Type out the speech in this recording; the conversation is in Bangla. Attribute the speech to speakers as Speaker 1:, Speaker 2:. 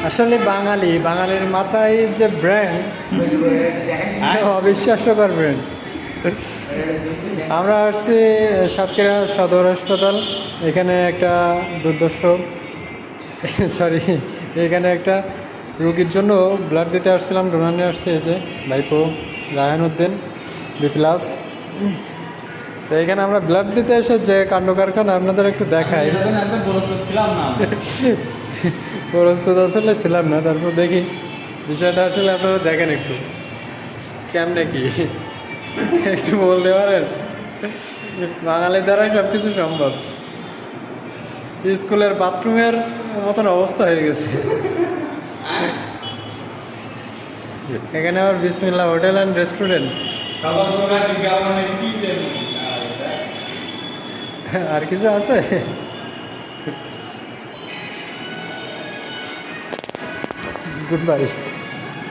Speaker 1: আসলে বাঙালির মাথায় যে ব্র্যান্ড, অবিশ্বাস্যকর ব্র্যান্ড। আমরা আসছি সাতক্ষীরা সদর হাসপাতাল। এখানে একটা দুর্দর্শ সরি এখানে একটা রোগীর জন্য ব্লাড দিতে আসছিলাম, ডোনার নিয়ে আসছে এই যে ভাইপো রায়হান উদ্দিন বি প্লাস। তো এখানে আমরা ব্লাড দিতে এসে যে কাণ্ড কারখানা আপনাদের একটু দেখাই। প্রস্তুত আসলে ছিলাম না, তারপর দেখি বিষয়টা আসলে আপনারা দেখেন একটু কেমনে কি একটু বলতে পারেন। বাঙালির দ্বারাই সব কিছু সম্ভব। স্কুলের বাথরুমের মতন অবস্থা হয়ে গেছে। এখানে আবার বিসমিল্লাহ হোটেল অ্যান্ড রেস্টুরেন্ট। আর কিছু আছে? Good bye.